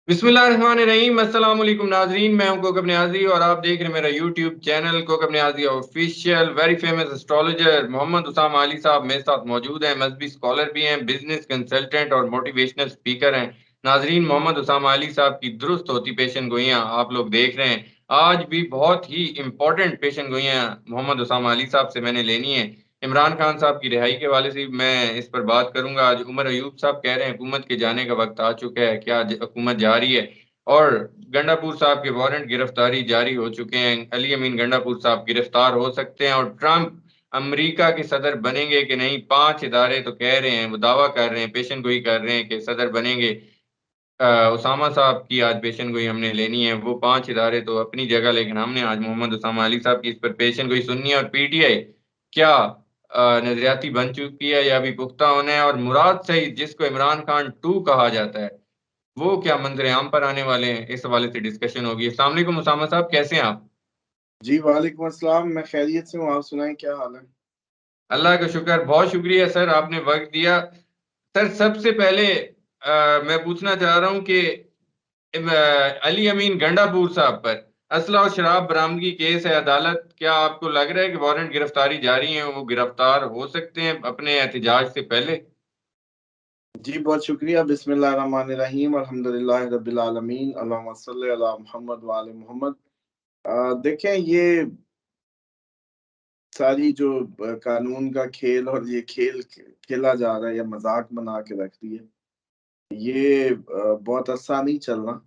बिस्मिल्लाहिर्रहमानिर्रहीम। अस्सलाम वालेकुम नाजरीन, मैं हूं कोकब नियाजी और आप देख रहे हैं मेरा YouTube channel Kokab Niazi official. Very famous astrologer Mohammad Usama Ali साहब मेरे साथ मौजूद हैं। मजहबी स्कॉलर भी हैं, बिजनेस कंसल्टेंट और मोटिवेशनल स्पीकर हैं। नाजरीन, मोहम्मद उसामा अली साहब की दुरुस्त होती पेशन गोइयां आप लोग देख रहे हैं। आज भी बहुत ही इंपॉर्टेंट पेशन गोइयां मोहम्मद उसामा अली साहब से मैंने लेनी है। इमरान खान साहब की रिहाई के हवाले से मैं इस पर बात करूंगा। आज उमर अयूब साहब कह रहे हैं हुकूमत के जाने का वक्त आ चुका है, क्या हुकूमत जा रही है? और गंडापुर साहब के वारंट गिरफ्तारी जारी हो चुके हैं। अली अमीन गंडापुर साहब गिरफ्तार हो सकते हैं और ट्रंप अमेरिका के सदर बनेंगे कि नहीं। 5 इदारे तो कह रहे हैं, वो दावा कर रहे हैं, पेशन गोई कर रहे हैं कि सदर बनेंगे। उसामा साहब की आज पेशन गोई हमने लेनी है। वो 5 इदारे तो अपनी जगह, लेकिन हमने आज मोहम्मद उसामा अली साहब की इस पर पेशन गोई सुननी है। और पीटीआई क्या नजरियाती बन चुकी है या अभी पुख्ता होना है? और मुराद सईद, जिसको इमरान खान 2 कहा जाता है, वो क्या मंजर आम पर आने वाले हैं? इस हवाले से डिस्कशन होगी। अस्सलाम वालेकुम उसामा साहब, कैसे हैं आप? जी वालेकुम अस्सलाम। मैं खैरियत से हूँ। आप सुनाएं, क्या हाल है? अल्लाह का शुक्र, बहुत शुक्रिया सर, आपने वक्त दिया। सर, सबसे पहले मैं पूछना चाह रहा हूं कि अली अमीन गंडापुर साहब पर असला और शराब बरामदगी केस है अदालत। क्या आपको लग रहा है कि वारंट गिरफ्तारी जारी है, वो गिरफ्तार हो सकते हैं अपने एहतजाज से पहले? जी बहुत शुक्रिया। बिस्मिल्लाहिर्रहमानिर्रहीम, अल्हम्दुलिल्लाह रब्बिल आलमीन, अल्लाहुम्मा सल्ली अला मुहम्मद व आले मोहम्मद। देखें, ये सारी जो कानून का खेल और ये खेल खेला जा रहा है या मजाक बना के रख दिए, ये बहुत आसान नहीं चल रहा।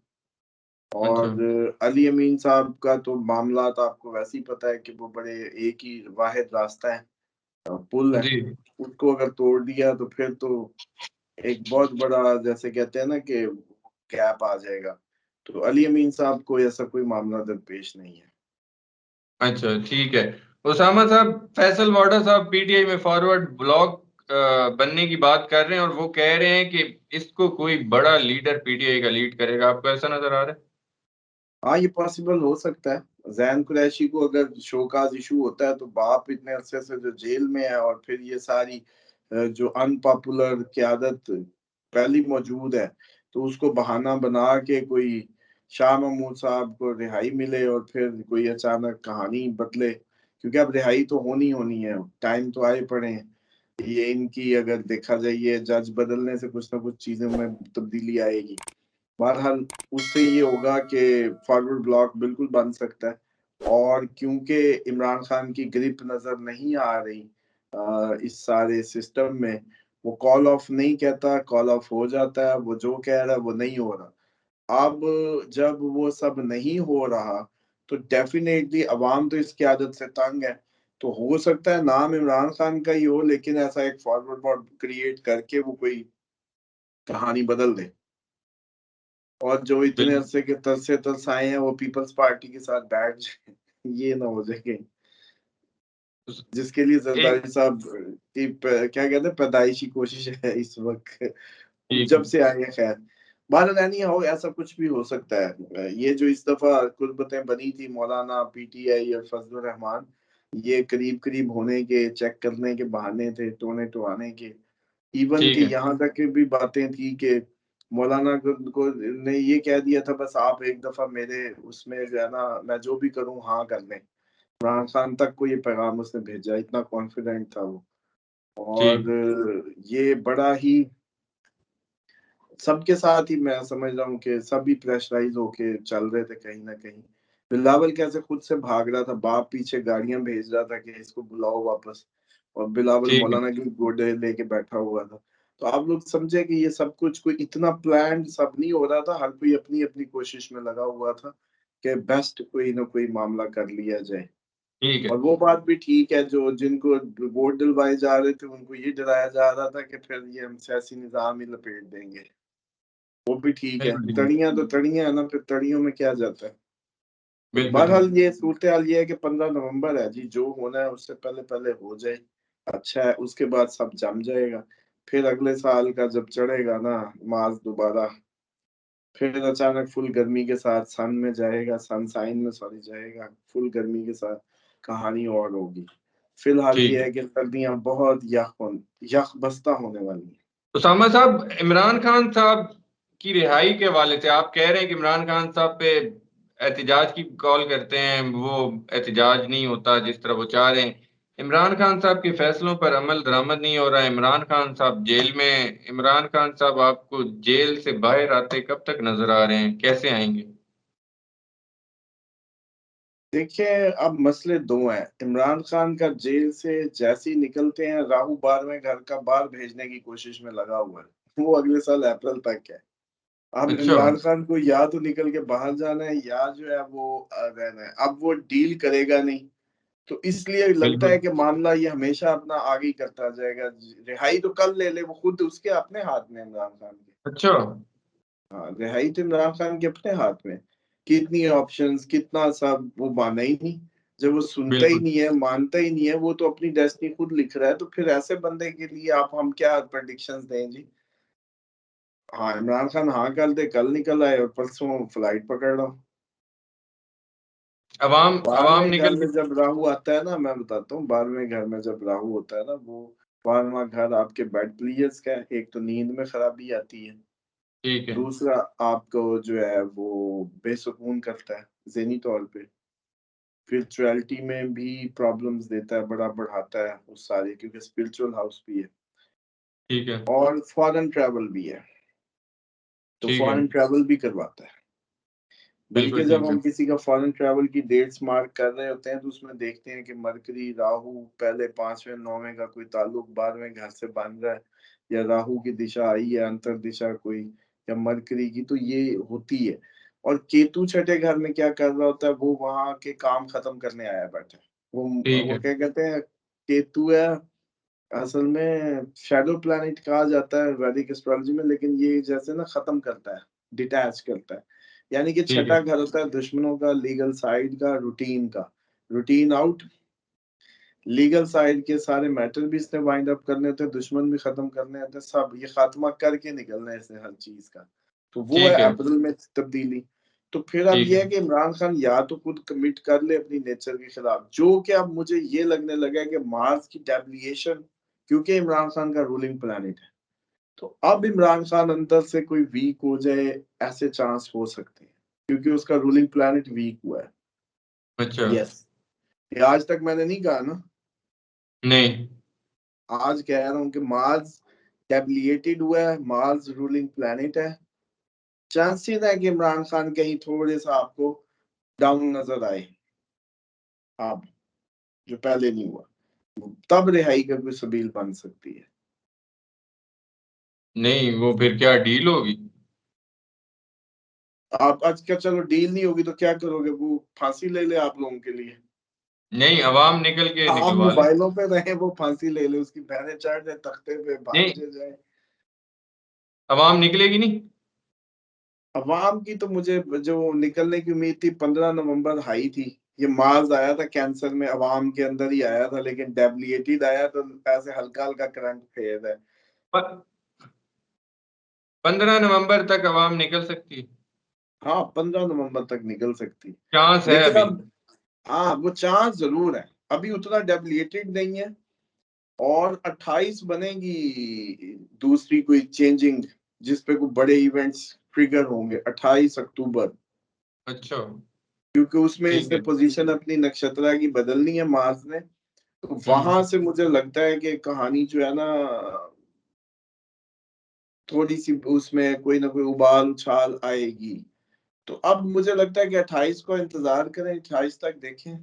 अच्छा। और अली अमीन साहब का तो मामला तो आपको वैसे ही पता है कि वो बड़े एक ही वाहिद रास्ता है, पुल है। जी। उसको अगर तोड़ दिया तो फिर तो एक बहुत बड़ा, जैसे कहते हैं ना कि गैप आ जाएगा। तो अली अमीन साहब को ऐसा कोई मामला दरपेश नहीं है। अच्छा, ठीक है। उसामा साहब, फैसल वाडा साहब पीटीआई में फॉरवर्ड ब्लॉक बनने की बात कर रहे हैं और वो कह रहे हैं कि इसको कोई बड़ा लीडर पीटीआई का लीड करेगा। आपको ऐसा नजर आ रहा है? हाँ, ये पॉसिबल हो सकता है। जैन कुरैशी को अगर शोकाज इशू होता है तो बाप इतने अरसे से जो जेल में है, और फिर ये सारी जो अनपॉपुलर क्यादत पहली मौजूद है, तो उसको बहाना बना के कोई शाह महमूद साहब को रिहाई मिले और फिर कोई अचानक कहानी बदले। क्योंकि अब रिहाई तो होनी होनी है, टाइम तो आए पड़े हैं। ये इनकी अगर देखा जाए, ये जज बदलने से कुछ ना कुछ चीजों में तब्दीली आएगी। बहरहाल, उससे ये होगा कि फॉरवर्ड ब्लॉक बिल्कुल बन सकता है। और क्योंकि इमरान खान की ग्रिप नजर नहीं आ रही इस सारे सिस्टम में, वो कॉल ऑफ नहीं कहता, कॉल ऑफ हो जाता है। वो जो कह रहा है वो नहीं हो रहा। अब जब वो सब नहीं हो रहा, तो डेफिनेटली अवाम तो इसकी आदत से तंग है। तो हो सकता है नाम इमरान खान का ही हो, लेकिन ऐसा एक फॉरवर्ड ब्लॉक क्रिएट करके वो कोई कहानी बदल दे। और जो इतने बिल्कुल। अरसे के तरसे तरसाए हैं वो पीपल्स पार्टी के साथ बैठ जाए, ये ना हो जाए कहीं। जिसके लिए एक। जरदारी साहब की क्या कहते हैं, पैदाइशी कोशिश है इस वक्त, ठीक जब है। से आए हैं। खैर, बाहर रहनी हो, ऐसा कुछ भी हो सकता है। ये जो इस दफा कुर्बतें बनी थी, मौलाना, पीटीआई और फजलुर रहमान, ये करीब करीब होने के, चेक करने के बहाने थे, टोने टुआने के। इवन के ठीक है। यहाँ तक की भी बातें थी कि मौलाना को ने ये कह दिया था, बस आप एक दफा मेरे उसमें जो है ना, मैं जो भी करूँ हाँ कर लें। इमरान खान तक को ये पैगाम उसने भेजा, इतना कॉन्फिडेंट था वो। ठीक। और ये बड़ा ही सबके साथ ही मैं समझ रहा हूँ कि सभी प्रेशराइज होके चल रहे थे कहीं ना कहीं। बिलावल कैसे खुद से भाग रहा था, बाप पीछे गाड़ियां भेज रहा था कि इसको बुलाओ वापस, और बिलावल ठीक है। मौलाना की गोडे लेके बैठा हुआ था। तो आप लोग समझे कि ये सब कुछ कोई इतना प्लान सब नहीं हो रहा था। हर कोई अपनी अपनी कोशिश में लगा हुआ था कि बेस्ट कोई ना कोई मामला कर लिया जाए। ठीक है। और वो बात भी ठीक है, जो जिनको वोट दिलवाए जा रहे थे उनको ये डराया जा रहा था कि फिर ये हम सियासी निजाम ही लपेट देंगे। वो भी ठीक है। बिल्कुल ठीक। तड़ियां तो तड़ियां है ना, फिर तड़ियों में क्या जाता है। तो बिल्कुल बहरहाल, ठीक। ये सूरत हाल ये है कि 15 नवंबर है जी, जो होना है उससे पहले पहले हो जाए। अच्छा है, उसके बाद सब जम जाएगा। फिर अगले साल का जब चढ़ेगा ना मार्च दोबारा, फिर अचानक फुल गर्मी के साथ सन में जाएगा, सनसाइन में सॉरी जाएगा, फुल गर्मी के साथ कहानी और होगी। फिलहाल ठीक ये है। है कि सर्दियां बहुत यख बस्ता होने वाली हैं। उसामा साहब, इमरान खान साहब की रिहाई के हवाले से आप कह रहे हैं कि इमरान खान साहब पे एहतजाज की कॉल करते हैं, वो एहतजाज नहीं होता जिस तरह वो चाह रहे हैं। इमरान खान साहब के फैसलों पर अमल दरामद नहीं हो रहा है, इमरान खान साहब जेल में। इमरान खान साहब आपको जेल से बाहर आते कब तक नजर आ रहे हैं, कैसे आएंगे? देखिए, अब मसले दो हैं। इमरान खान का जेल से जैसे ही निकलते हैं, राहु 12वें घर का बाहर भेजने की कोशिश में लगा हुआ है। वो अगले साल अप्रैल तक है। अब अच्छा। इमरान खान को या तो निकल के बाहर जाना है, या जो है वो रहना है। अब वो डील करेगा नहीं, तो इसलिए लगता है बिल्कुल। कि मामला ये हमेशा अपना आगे ही करता जाएगा। रिहाई तो कल ले ले, वो खुद उसके अपने हाथ में है, इमरान खान के। अच्छा। हाँ, रिहाई तो इमरान खान के अपने हाथ में। कितनी ऑप्शंस, कितना सब, वो माना ही नहीं। जब वो सुनता ही बिल्कुल। नहीं है, मानता ही नहीं है, वो तो अपनी डेस्टिनी खुद लिख रहा है, तो फिर ऐसे बंदे के लिए आप हम क्या प्रेडिक्शंस दें जी। हाँ, इमरान खान हाँ कर दे, कल निकल आए और परसों फ्लाइट पकड़ लो। अवाम अवाम 12वें घर निकल में के। जब राहु आता है ना, मैं बताता हूँ, 12वें घर में जब राहु होता है ना, वो 12वां घर आपके बेड प्लेयर्स का है। एक तो नींद में खराबी आती है, ठीक है। दूसरा आपको जो है वो बेसुकून करता है ज़हनी तौर पे, स्पिरिचुअलिटी में भी प्रॉब्लम्स देता है, बड़ा बढ़ाता है उस सारे, क्योंकि स्पिरिचुअल हाउस भी है ठीक है। और फॉरेन ट्रैवल भी है, तो ठीक है। फॉरेन ट्रैवल भी करवाता है। बल्कि बिल्कुल जब ठीक है। हम किसी का फॉरेन ट्रैवल की डेट्स मार्क कर रहे होते हैं, तो उसमें देखते हैं कि मरकरी राहु पहले 5वें 9वें का कोई ताल्लुक 12वें घर से बन रहा है, या राहु की दिशा आई है अंतर दिशा कोई, या मरकरी की, तो ये होती है। और केतु छठे घर में क्या कर रहा होता है, वो वहां के काम खत्म करने आया बैठा है। ठीक वो है। क्या कहते हैं, केतु है असल में शैडो प्लैनेट कहा जाता है वैदिक एस्ट्रोलॉजी में, लेकिन ये जैसे ना खत्म करता है, डिटैच करता है। यानी कि ठीक है। छठा घर होता है दुश्मनों का, लीगल साइड का, रूटीन का। रूटीन आउट, लीगल साइड के सारे मैटर भी इसने वाइंड अप करने होते हैं, दुश्मन भी खत्म करने होते हैं, सब ये खात्मा करके निकलना है इसने हर चीज का। तो वो है ठीक है। अप्रैल में तब्दीली। तो फिर अब ठीक ये है। है कि इमरान खान या तो खुद कमिट कर ले अपनी नेचर के खिलाफ, जो कि अब मुझे ये लगने लगा है कि मार्स की डेविएशन, क्योंकि इमरान खान का रूलिंग प्लैनेट है, तो अब इमरान खान अंदर से कोई वीक हो जाए, ऐसे चांस हो सकते हैं, क्योंकि उसका रूलिंग प्लैनेट वीक हुआ है। अच्छा। यस, ये आज तक मैंने नहीं कहा ना, नहीं। आज कह रहा हूं कि मार्स डेबिलिएटेड हुआ है, मार्स रूलिंग प्लैनेट है। चांसेस है कि इमरान खान कहीं थोड़े सा आपको डाउन नजर आए, आप जो पहले नहीं हुआ, तब रिहाई का कोई सबील बन सकती है। नहीं, वो फिर क्या डील होगी? आप आज क्या, चलो डील नहीं होगी तो क्या करोगे, वो फांसी ले ले आप लोगों के लिए। नहीं, अवाम निकल के आप निकलवा ले। मोबाइलों पे रहे, वो फांसी ले ले, उसकी बहनें चढ़ जाए तख्ते पे, नहीं, भांजे जाए। अवाम निकलेगी नहीं। अवाम की तो मुझे जो निकलने की उम्मीद थी, 15 नवंबर हाई थी। ये मार्स आया था कैंसर में, अवाम के अंदर ही आया था, लेकिन डेबिलिएटेड आया, तो ऐसे हल्का हल्का करंट फेर है। 15 नवंबर तक अवाम निकल सकती है। हाँ, 15 नवंबर तक निकल सकती, चांस है लेकिन अभी। अब हाँ, वो चांस जरूर है, अभी उतना डेबिलिएटेड नहीं है। और 28 बनेगी दूसरी कोई चेंजिंग, जिसपे कोई बड़े इवेंट्स ट्रिगर होंगे, 28 अक्टूबर, अच्छा। क्योंकि उसमें ठीक इसने है। पोजीशन अपनी नक्षत्र की बदलनी है मार्स ने। तो वहां हम्म। से मुझे लगता है कि कहानी जो है ना, थोड़ी सी उसमें कोई ना कोई उबाल उछाल आएगी। तो अब मुझे लगता है कि 28 को इंतजार करें, 28 तक देखें।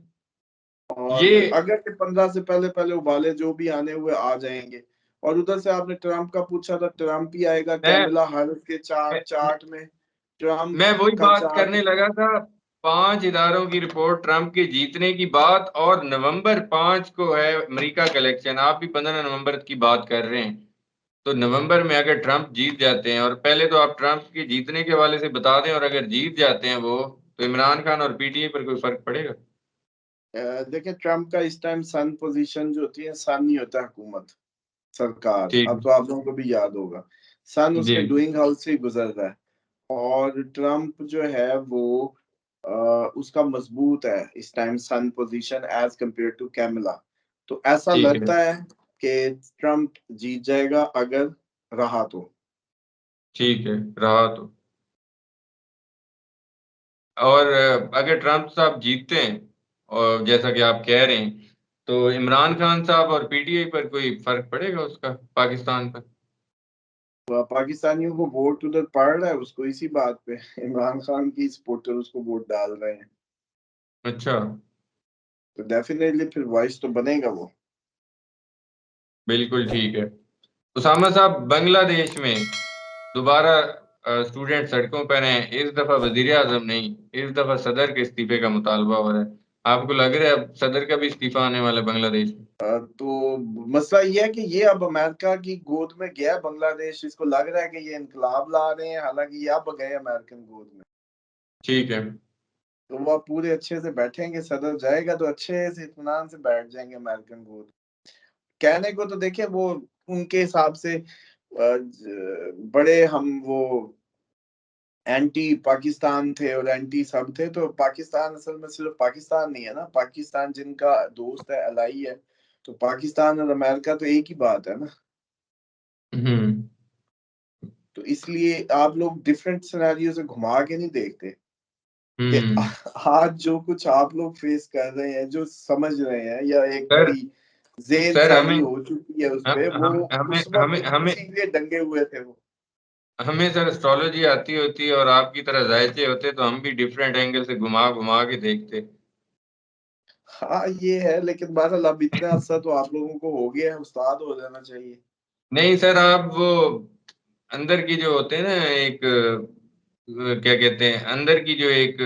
और ये अगर कि 15 से पहले पहले उबाले जो भी आने हुए आ जाएंगे। और उधर से आपने ट्रम्प का पूछा था, ट्रम्प ही आएगा मैं कैमिला हैरिस के चार्ट मैं चार्ट में। ट्रम्प मैं वही का बात चार्ट, करने लगा था। 5 इदारों की रिपोर्ट ट्रंप के जीतने की बात, और नवंबर 5 को है अमेरिका का इलेक्शन। आप भी 15 नवंबर की बात कर रहे हैं। तो नवंबर में अगर ट्रंप जीत जाते हैं, और पहले तो आप ट्रंप के जीतने के हवाले से बता दें, और अगर जीत जाते हैं वो, तो इमरान खान और पीटीआई पर कोई फर्क पड़ेगा? देखिए ट्रम्प का इस टाइम सन पोजीशन जो होती है, सन नहीं होता हुकूमत, सरकार। ठीक अब तो आप लोगों को भी याद होगा, सन है। जी। उसके डूइंग हाउस से ही गुजर रहा है। और ट्रम्प जो है वो उसका मजबूत है इस time sun position as compare to Camilla. तो ऐसा ठीक है। लगता है कि ट्रम्प जीत जाएगा अगर रहा तो। ठीक है, रहा तो। और अगर ट्रम्प साहब जीतते हैं और जैसा कि आप कह रहे हैं, तो इमरान खान साहब और पीटीआई पर कोई फर्क पड़ेगा उसका पाकिस्तान पर? तो पाकिस्तानियों को वोट उधर पड़ रहा है उसको इसी बात पे। इमरान खान की सपोर्टर उसको वोट डाल रहे हैं, अच्छा। तो डेफिनेटली फिर वॉइस तो बनेगा वो। बिल्कुल ठीक है। उसामा साहब, बांग्लादेश में दोबारा स्टूडेंट सड़कों पर हैं। इस दफा वजीर आजम नहीं, इस दफा सदर के इस्तीफे का मुतालबा हो रहा है। आपको लग रहा है अब सदर का भी इस्तीफा आने वाला है बांग्लादेश में? तो मसला ये है कि ये अब अमेरिका की गोद में गया बांग्लादेश, इसको लग रहा है कि ये इनकलाब ला रहे हैं, हालांकि ये अब गए अमेरिकन गोद में। ठीक है। तो वो अब पूरे अच्छे से बैठेंगे, सदर जाएगा तो अच्छे से इत्मीनान से बैठ जाएंगे अमेरिकन गोद। कहने को तो देखे वो उनके हिसाब से बड़े हम वो एंटी पाकिस्तान थे और एंटी सब थे, तो पाकिस्तान असल में सिर्फ पाकिस्तान नहीं है ना, पाकिस्तान जिनका दोस्त है, अलाई है, तो पाकिस्तान और अमेरिका तो एक ही बात है ना। हम्म। तो इसलिए आप लोग डिफरेंट सिनेरियो से घुमा के नहीं देखते कि हम्म। आज जो कुछ आप लोग फेस कर रहे हैं, जो समझ रहे हैं, या एक सर, बड़ी जेल सर फैली हमें हो चुकी है उस पे, वो हम हमें उस हमें वक्त हमें उसी लिए दंगे हुए थे वो। हमें सर एस्ट्रोलॉजी आती होती और आपकी तरह जायचे होते तो हम भी डिफरेंट एंगल से घुमा घुमा के देखते। हाँ ये है, लेकिन बहरहाल अब इतना अरसा तो आप लोगों को हो गया है, उस्ताद हो जाना चाहिए। नहीं सर, आप वो अंदर की जो होते हैं ना, एक क्या कहते हैं, अंदर की जो एक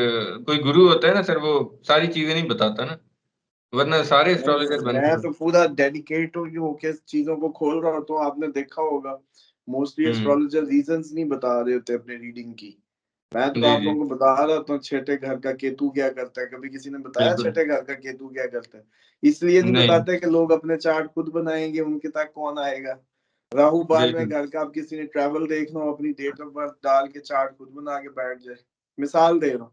कोई गुरु होता है ना सर, वो सारी चीजें नहीं बताता ना, वरना सारे नहीं एस्ट्रोलॉजर नहीं, बनते मैं हैं। तो पूरा डेडिकेट होके चीजों को खोल रहा हूँ, तो आपने देखा होगा मोस्टली हम्म। एस्ट्रोलॉजर रीजंस नहीं बता रहे होते अपने रीडिंग की। मैं तो जी आप जी। लोगों को बता रहा था छठे घर का केतु क्या करता है, कभी किसी ने बताया बिल्कुल। छठे घर का केतु क्या करता है? इसलिए नहीं नहीं। बताते कि लोग अपने चार्ट खुद बनाएंगे, उनके तक कौन आएगा। राहु 12वें बिल्कुल। घर का, आप किसी ने ट्रैवल देखना हो, अपनी डेट ऑफ बर्थ डाल के चार्ट खुद बना के बैठ जाए, मिसाल दे रहा हूँ।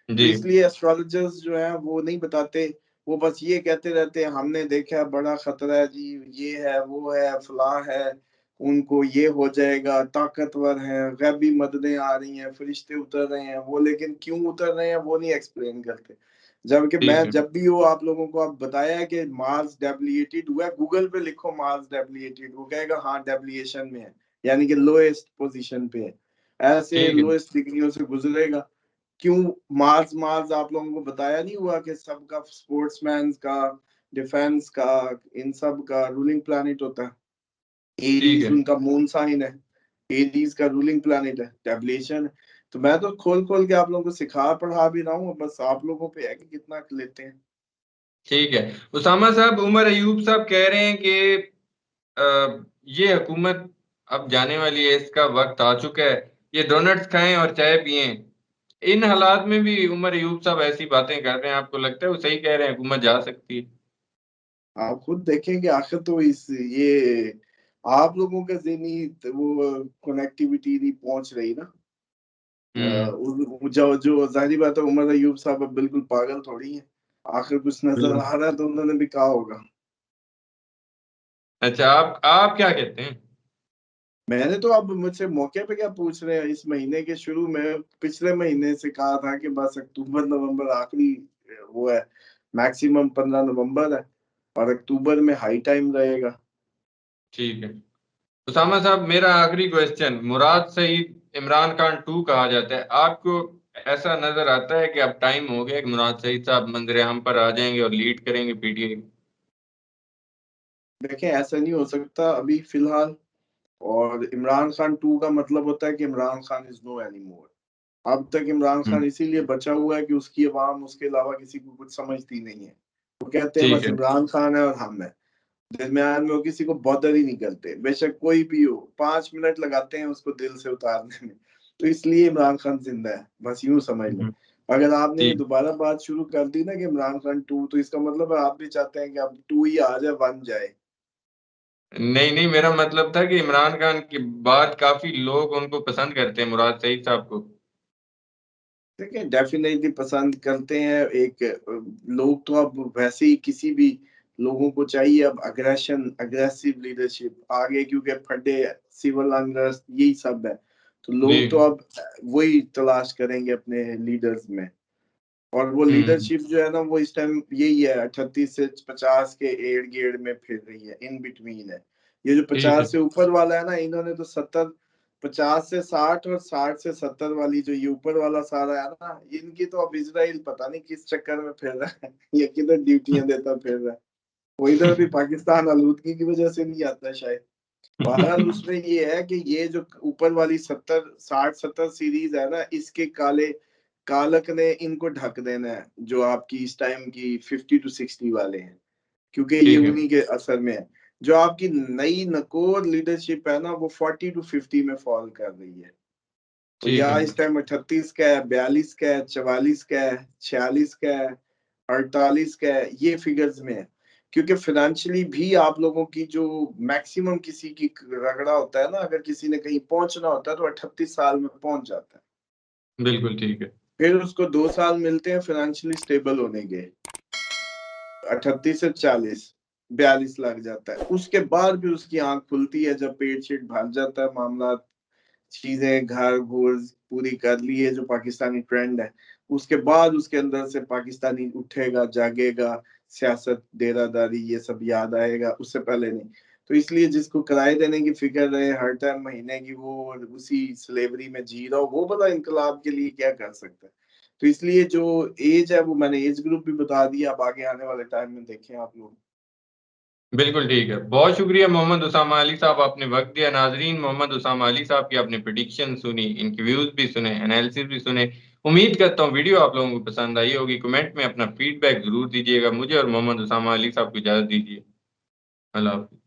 तो जी। इसलिए एस्ट्रोलॉजर्स जो है वो नहीं बताते, वो बस ये कहते रहते हैं हमने देखा है बड़ा खतरा है जी, ये है वो है फलां है, उनको ये हो जाएगा, ताकतवर है, गैबी मददें आ रही हैं, फरिश्ते उतर रहे हैं वो, लेकिन क्यों उतर रहे हैं वो नहीं एक्सप्लेन करते। जबकि ठीक मैं है। जब भी वो आप लोगों को अब बताया है कि मार्स डेब्लिएटेड हुआ है, गूगल पे लिखो मार्स डेब्लिएटेड, वो कहेगा हाँ डेब्लिएशन में है, यानी कि लोएस्ट पोजीशन पे है, ऐसे ठीक है। लोएस्ट डिग्रियों से गुजरेगा। क्यों मार्स मार्स आप लोगों को बताया नहीं हुआ कि सबका, स्पोर्ट्समैन का, डिफेंस का, इन सब का रूलिंग प्लैनेट होता है। ठीक एरीज है। उनका मून साइन है, एरीज का रूलिंग प्लैनेट है, टेबलेशन है। तो मैं तो खोल खोल के आप लोगों को सिखा पढ़ा भी रहा हूँ, बस आप लोगों पे है कि कितना लेते हैं। ठीक है। उसामा साहब, उमर अयूब साहब कह रहे हैं कि ये हुकूमत अब जाने वाली है, इसका वक्त आ चुका है, ये डोनट्स खाएं और चाय पिएं। इन हालात में भी उमर अयूब साहब ऐसी बातें कर रहे हैं, आपको लगता है वो सही कह रहे हैं, हुकूमत जा सकती है? आप खुद देखेंगे आखिर तो इस ये आप लोगों का ज़हनी वो कनेक्टिविटी नहीं पहुंच रही ना। हम्म। जो जो जाहिर बात है, उमर अयूब साहब अब बिल्कुल पागल थोड़ी है, आखिर कुछ नजर बिल्कुल। आ रहा है तो उन्होंने भी कहा होगा। अच्छा, आप क्या कहते हैं? मैंने तो अब मुझसे मौके पे क्या पूछ रहे हैं, इस महीने के शुरू में पिछले महीने से कहा था कि बस अक्टूबर नवंबर आखिरी वो है, मैक्सिमम 15 नवंबर है, और अक्टूबर में हाई टाइम रहेगा। ठीक है। उसामा साहब, मेरा आखिरी क्वेश्चन, मुराद सईद इमरान खान 2 कहा जाता है, आपको ऐसा नजर आता है कि अब टाइम हो गया कि मुराद सईद साहब मंजर आम पर आ जाएंगे और लीड करेंगे पीटीआई? देखें ऐसा नहीं हो सकता अभी फिलहाल, और इमरान खान 2 का मतलब होता है कि Imran Khan is no anymore. अब तक इमरान खान इसीलिए बचा हुआ है कि उसकी आवाम उसके अलावा किसी को कुछ समझती नहीं है। वो कहते हैं ठीक बस है। इमरान खान है और हम है, दरमियान में वो किसी को बॉदर ही नहीं करते, बेशक कोई भी हो, 5 मिनट लगाते हैं उसको दिल से उतारने में। तो इसलिए इमरान खान जिंदा है, बस यूं समझ लें। अगर आपने ये ठीक। दोबारा बात शुरू कर दी ना कि इमरान खान 2, तो इसका मतलब है आप भी चाहते हैं कि अब 2 ही आ जाए, 1 जाए। नहीं नहीं, मेरा मतलब था कि इमरान खान के बाद काफी लोग उनको पसंद करते हैं, मुराद सईद साहब को। ठीक है, डेफिनेटली पसंद करते हैं। एक लोग तो अब वैसे ही किसी भी लोगों को चाहिए अब अग्रेशन, अग्रेसिव लीडरशिप आगे, क्योंकि फटे सिविल अनरेस्ट यही सब है। तो लोग तो अब वही तलाश करेंगे अपने लीडर्स में। और वो लीडरशिप जो है ना, वो इस टाइम यही है, 38 से 50 के एड़ गेड़ में फिर रही है, इन बिटवीन है। ये जो 50 से ऊपर वाला है ना, इन्होंने तो 70, 50 से 60 और 60 से 70 वाली जो ये ऊपर वाला सारा है ना, इनकी तो अब इजराइल पता नहीं किस चक्कर में फिर रहा है ये किधर ड्यूटियां देता फिर रहा है। वो इधर भी पाकिस्तान आलूदगी की वजह से नहीं आता शायद। बहरहाल उसमें ये है कि ये जो ऊपर वाली 70, 60, 70 सीरीज है ना, इसके काले कालक ने इनको ढक देना है, जो आपकी इस टाइम की 50 to 60 वाले हैं, क्योंकि ये उन्हीं के असर में है। जो आपकी नई नकोर लीडरशिप है ना, वो 40 to 50 में फॉल कर रही है। तो यहाँ इस टाइम 38 का है, 42 का है, 44 का है, 46 का है, 48 का है, ये फिगर्स में है। क्योंकि फाइनेंशियली भी आप लोगों की जो मैक्सिमम किसी की रगड़ा होता है ना, अगर किसी ने कहीं पहुंचना होता है तो 38 साल में पहुंच जाता है। बिल्कुल ठीक है। फिर उसको 2 साल मिलते हैं फाइनेंशियली स्टेबल होने के, 38 से 40, 42 लग जाता है। उसके बाद भी उसकी आंख खुलती है जब पेट शेट भर जाता है, मामला चीजें घर घोर पूरी कर ली है, जो पाकिस्तानी ट्रेंड है। उसके बाद उसके अंदर से पाकिस्तानी उठेगा, जागेगा, सियासत, डेरादारी, ये सब याद आएगा, उससे पहले नहीं। तो इसलिए जिसको किराए देने की फिक्र रहे हर टाइम महीने की, वो उसी स्लेवरी में जी रहा हो, वो बड़ा इनकलाब के लिए क्या कर सकता है। तो इसलिए जो एज है, वो मैंने एज ग्रुप भी बता दिया, अब आगे आने वाले टाइम में देखें आप लोग। बिल्कुल ठीक है। बहुत शुक्रिया मोहम्मद उसामा अली साहब, आपने वक्त दिया। नाजरीन, मोहम्मद उसामा अली साहब की आपने प्रिडिक्शन सुनी, इनके व्यूज भी सुने, एनालिसिस भी सुने। उम्मीद करता हूँ वीडियो आप लोगों को पसंद आई होगी। कमेंट में अपना फीडबैक जरूर दीजिएगा। मुझे और मोहम्मद उसामा अली साहब को इजाजत दीजिए। अल्लाह हाफिज।